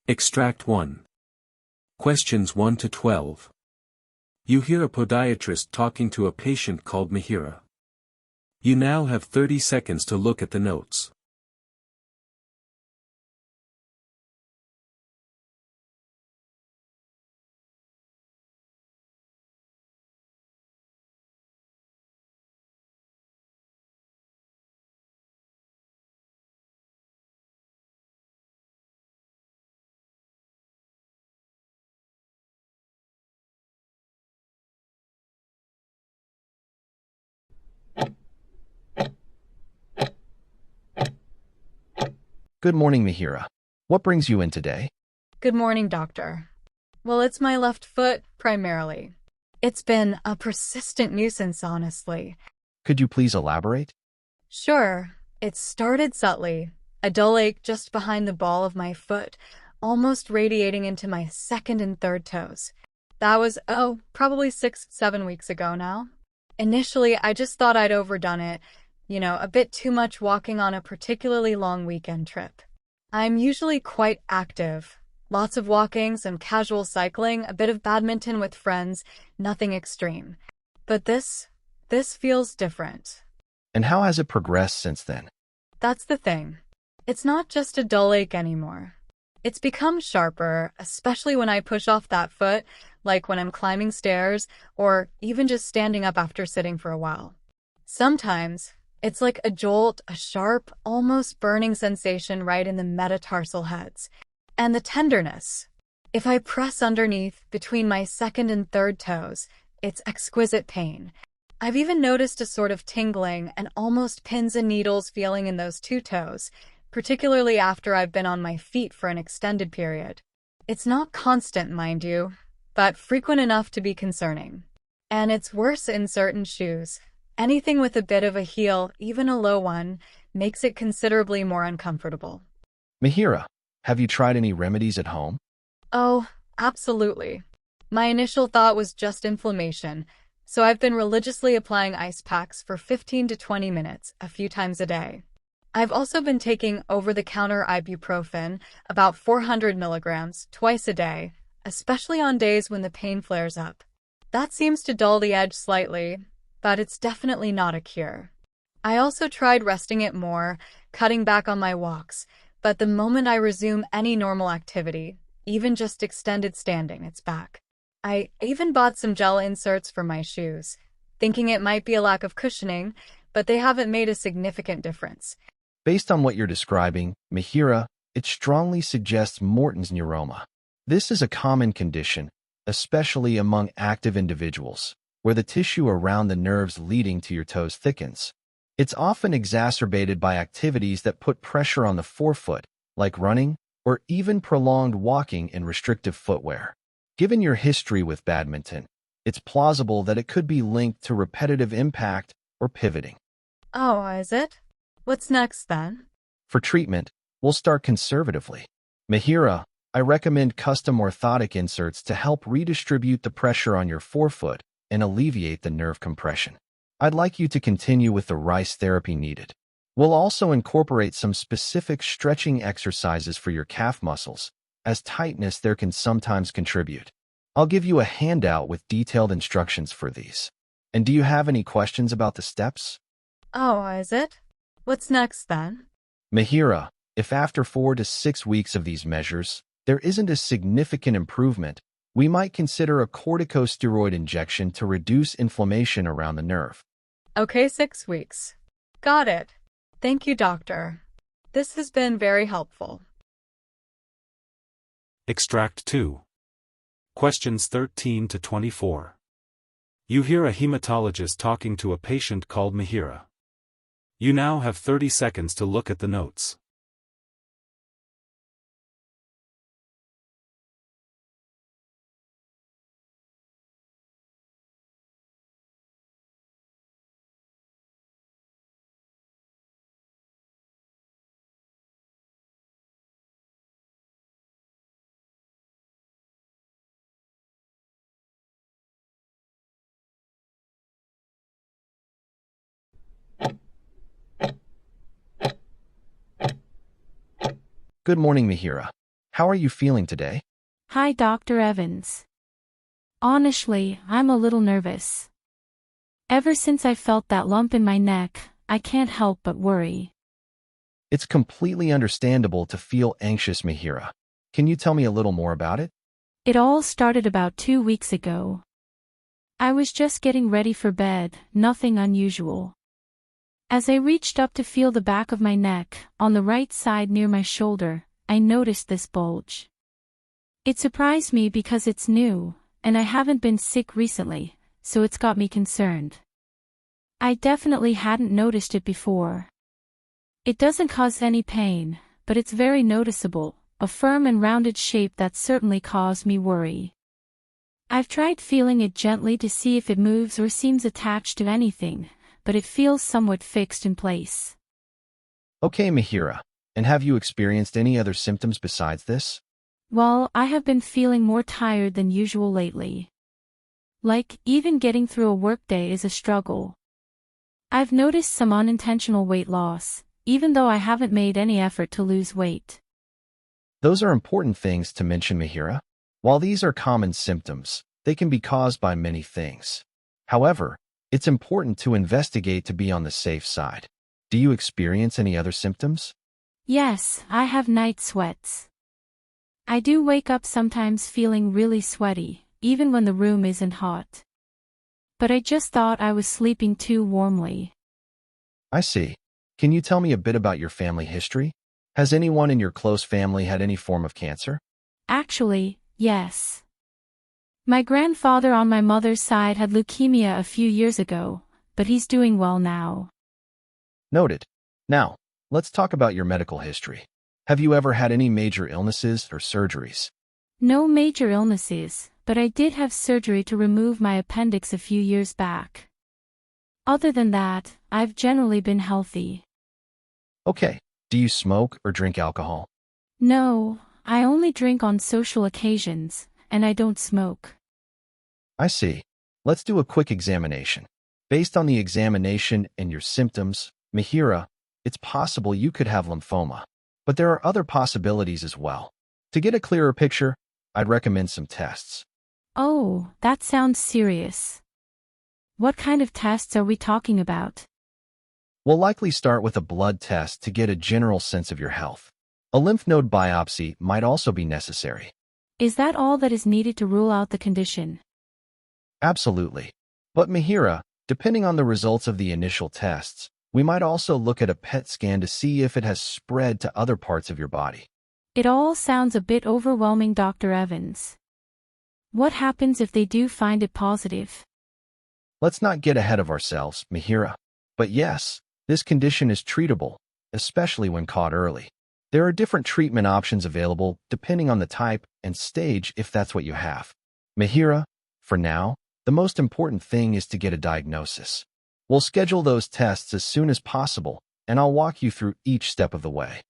Extract 1. Questions 1 to 12. You hear a podiatrist talking to a patient called Mihiraa. You now have 30 seconds to look at the notes. Good morning, Mihiraa. What brings you in today? Good morning, doctor. Well, it's my left foot, primarily. It's been a persistent nuisance, honestly. Could you please elaborate? Sure, it started subtly. A dull ache just behind the ball of my foot, almost radiating into my second and third toes. That was, probably 6-7 weeks ago now. Initially, I just thought I'd overdone it. A bit too much walking on a particularly long weekend trip. I'm usually quite active. Lots of walking, some casual cycling, a bit of badminton with friends, nothing extreme. But this feels different. And how has it progressed since then? That's the thing. It's not just a dull ache anymore. It's become sharper, especially when I push off that foot, like when I'm climbing stairs, or even just standing up after sitting for a while. Sometimes, it's like a jolt, a sharp, almost burning sensation right in the metatarsal heads. And the tenderness. If I press underneath, between my second and third toes, it's exquisite pain. I've even noticed a sort of tingling and almost pins and needles feeling in those two toes, particularly after I've been on my feet for an extended period. It's not constant, mind you, but frequent enough to be concerning. And it's worse in certain shoes. Anything with a bit of a heel, even a low one, makes it considerably more uncomfortable. Mihiraa, have you tried any remedies at home? Oh, absolutely. My initial thought was just inflammation, so I've been religiously applying ice packs for 15 to 20 minutes, a few times a day. I've also been taking over-the-counter ibuprofen, about 400 milligrams, twice a day, especially on days when the pain flares up. That seems to dull the edge slightly, but it's definitely not a cure. I also tried resting it more, cutting back on my walks, but the moment I resume any normal activity, even just extended standing, it's back. I even bought some gel inserts for my shoes, thinking it might be a lack of cushioning, but they haven't made a significant difference. Based on what you're describing, Mihiraa, it strongly suggests Morton's neuroma. This is a common condition, especially among active individuals, where the tissue around the nerves leading to your toes thickens. It's often exacerbated by activities that put pressure on the forefoot, like running, or even prolonged walking in restrictive footwear. Given your history with badminton, it's plausible that it could be linked to repetitive impact or pivoting. Oh, is it? What's next then? For treatment, we'll start conservatively. Mihiraa, I recommend custom orthotic inserts to help redistribute the pressure on your forefoot and alleviate the nerve compression. I'd like you to continue with the RICE therapy needed. We'll also incorporate some specific stretching exercises for your calf muscles, as tightness there can sometimes contribute. I'll give you a handout with detailed instructions for these. And do you have any questions about the steps? Oh, is it? What's next then? Mihiraa, if after 4 to 6 weeks of these measures, there isn't a significant improvement, we might consider a corticosteroid injection to reduce inflammation around the nerve. Okay, 6 weeks. Got it. Thank you, doctor. This has been very helpful. Extract 2. Questions 13 to 24. You hear a hematologist talking to a patient called Mihiraa. You now have 30 seconds to look at the notes. Good morning, Mihiraa. How are you feeling today? Hi, Dr. Evans. Honestly, I'm a little nervous. Ever since I felt that lump in my neck, I can't help but worry. It's completely understandable to feel anxious, Mihiraa. Can you tell me a little more about it? It all started about 2 weeks ago. I was just getting ready for bed, nothing unusual. As I reached up to feel the back of my neck, on the right side near my shoulder, I noticed this bulge. It surprised me because it's new, and I haven't been sick recently, so it's got me concerned. I definitely hadn't noticed it before. It doesn't cause any pain, but it's very noticeable, a firm and rounded shape that certainly caused me worry. I've tried feeling it gently to see if it moves or seems attached to anything, but it feels somewhat fixed in place. Okay, Mihiraa. And have you experienced any other symptoms besides this? Well, I have been feeling more tired than usual lately. Like, even getting through a workday is a struggle. I've noticed some unintentional weight loss, even though I haven't made any effort to lose weight. Those are important things to mention, Mihiraa. While these are common symptoms, they can be caused by many things. However, it's important to investigate to be on the safe side. Do you experience any other symptoms? Yes, I have night sweats. I do wake up sometimes feeling really sweaty, even when the room isn't hot. But I just thought I was sleeping too warmly. I see. Can you tell me a bit about your family history? Has anyone in your close family had any form of cancer? Actually, yes. My grandfather on my mother's side had leukemia a few years ago, but he's doing well now. Noted. Now, let's talk about your medical history. Have you ever had any major illnesses or surgeries? No major illnesses, but I did have surgery to remove my appendix a few years back. Other than that, I've generally been healthy. Okay. Do you smoke or drink alcohol? No, I only drink on social occasions, and I don't smoke. I see. Let's do a quick examination. Based on the examination and your symptoms, Mihiraa, it's possible you could have lymphoma. But there are other possibilities as well. To get a clearer picture, I'd recommend some tests. Oh, that sounds serious. What kind of tests are we talking about? We'll likely start with a blood test to get a general sense of your health. A lymph node biopsy might also be necessary. Is that all that is needed to rule out the condition? Absolutely. But Mihiraa, depending on the results of the initial tests, we might also look at a PET scan to see if it has spread to other parts of your body. It all sounds a bit overwhelming, Dr. Evans. What happens if they do find it positive? Let's not get ahead of ourselves, Mihiraa. But yes, this condition is treatable, especially when caught early. There are different treatment options available depending on the type and stage if that's what you have. Mihiraa, for now, the most important thing is to get a diagnosis. We'll schedule those tests as soon as possible, and I'll walk you through each step of the way.